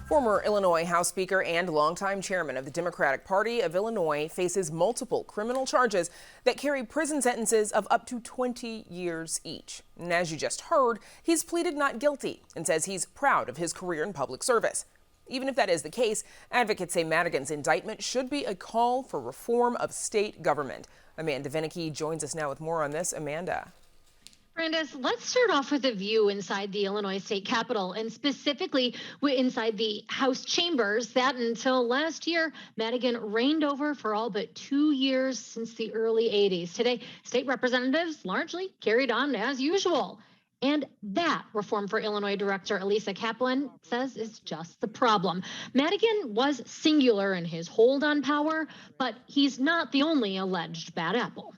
Former Illinois House Speaker and longtime chairman of the Democratic Party of Illinois faces multiple criminal charges that carry prison sentences of up to 20 years each. And as you just heard, he's pleaded not guilty and says he's proud of his career in public service. Even if that is the case, advocates say Madigan's indictment should be a call for reform of state government. Amanda Vinicky joins us now with more on this. Amanda. Brandis, let's start off with a view inside the Illinois State Capitol, and specifically inside the House chambers that until last year, Madigan reigned over for all but 2 years since the early 80s. Today, state representatives largely carried on as usual. And that reform for Illinois Director Elisa Kaplan says is just the problem. Madigan was singular in his hold on power, but he's not the only alleged bad apple.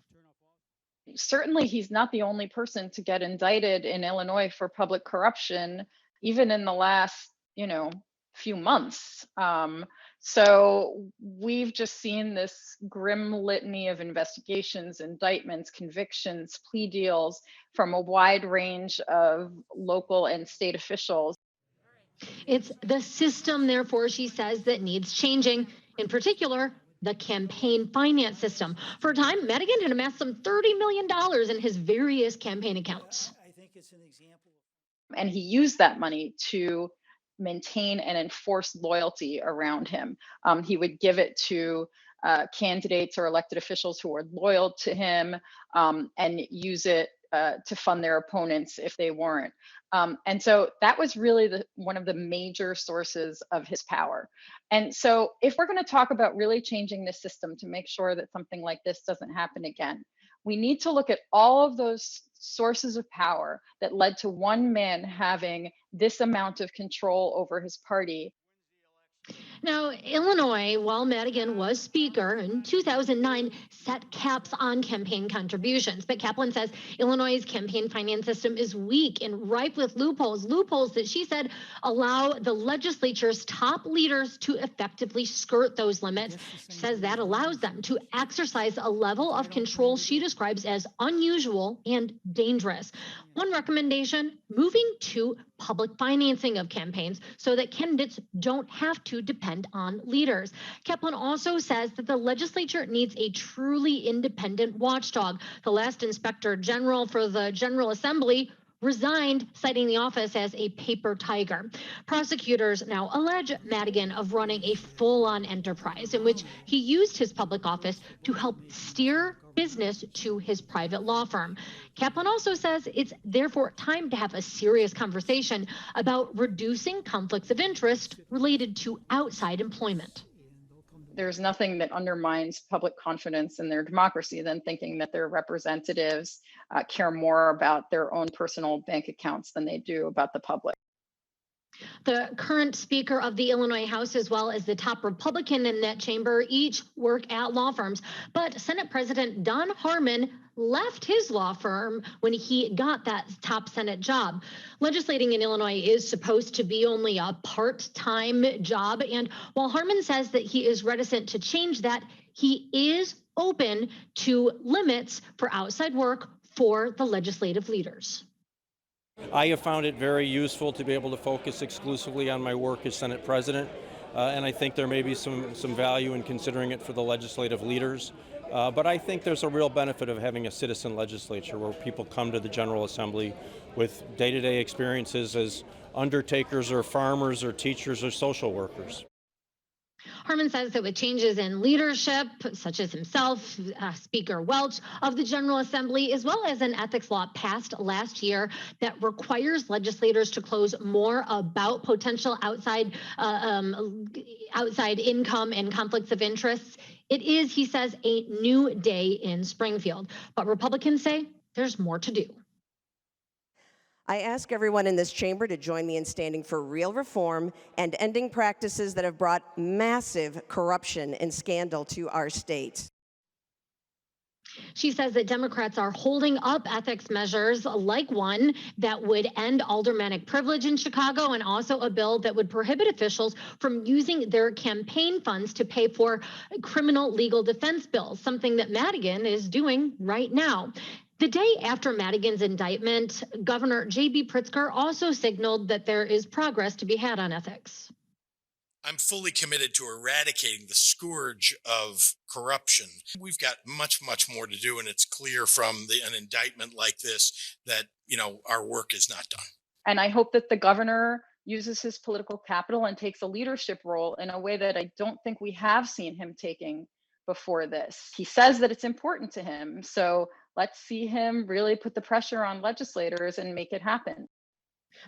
Certainly, he's not the only person to get indicted in Illinois for public corruption, even in the last, few months. So we've just seen this grim litany of investigations, indictments, convictions, plea deals from a wide range of local and state officials. It's the system, therefore, she says, that needs changing. In particular, the campaign finance system. For a time, Madigan had amassed some $30 million in his various campaign accounts. I think it's an example. And he used that money to maintain and enforce loyalty around him. He would give it to candidates or elected officials who were loyal to him and use it to fund their opponents if they weren't. And so that was really one of the major sources of his power. And so if we're going to talk about really changing the system to make sure that something like this doesn't happen again, we need to look at all of those sources of power that led to one man having this amount of control over his party. Now, Illinois, while Madigan was speaker in 2009, set caps on campaign contributions. But Kaplan says Illinois' campaign finance system is weak and ripe with loopholes that she said allow the legislature's top leaders to effectively skirt those limits. She says that allows them to exercise a level of control she describes as unusual and dangerous. One recommendation, moving to public financing of campaigns so that candidates don't have to depend on leaders. Kaplan also says that the legislature needs a truly independent watchdog. The last inspector general for the General Assembly resigned, citing the office as a paper tiger. Prosecutors now allege Madigan of running a full-on enterprise in which he used his public office to help steer business to his private law firm. Kaplan also says it's therefore time to have a serious conversation about reducing conflicts of interest related to outside employment. There's nothing that undermines public confidence in their democracy than thinking that their representatives care more about their own personal bank accounts than they do about the public. The current Speaker of the Illinois House, as well as the top Republican in that chamber, each work at law firms. But Senate President Don Harmon left his law firm when he got that top Senate job. Legislating in Illinois is supposed to be only a part-time job. And while Harmon says that he is reticent to change that, he is open to limits for outside work for the legislative leaders. I have found it very useful to be able to focus exclusively on my work as Senate President, and I think there may be some value in considering it for the legislative leaders. But I think there's a real benefit of having a citizen legislature where people come to the General Assembly with day-to-day experiences as undertakers or farmers or teachers or social workers. Harmon says that with changes in leadership, such as himself, Speaker Welch of the General Assembly, as well as an ethics law passed last year that requires legislators to close more about potential outside income and conflicts of interest, it is, he says, a new day in Springfield. But Republicans say there's more to do. I ask everyone in this chamber to join me in standing for real reform and ending practices that have brought massive corruption and scandal to our state. She says that Democrats are holding up ethics measures like one that would end aldermanic privilege in Chicago, and also a bill that would prohibit officials from using their campaign funds to pay for criminal legal defense bills, something that Madigan is doing right now. The day after Madigan's indictment, Governor J.B. Pritzker also signaled that there is progress to be had on ethics. I'm fully committed to eradicating the scourge of corruption. We've got much, much more to do, and it's clear from an indictment like this that, our work is not done. And I hope that the governor uses his political capital and takes a leadership role in a way that I don't think we have seen him taking before this. He says that it's important to him, so let's see him really put the pressure on legislators and make it happen.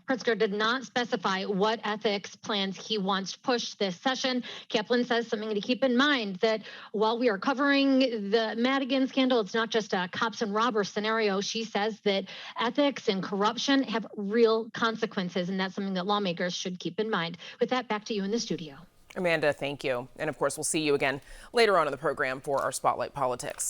Pritzker did not specify what ethics plans he wants pushed this session. Kaplan says something to keep in mind, that while we are covering the Madigan scandal, it's not just a cops and robbers scenario. She says that ethics and corruption have real consequences, and that's something that lawmakers should keep in mind. With that, back to you in the studio. Amanda, thank you. And of course, we'll see you again later on in the program for our Spotlight Politics.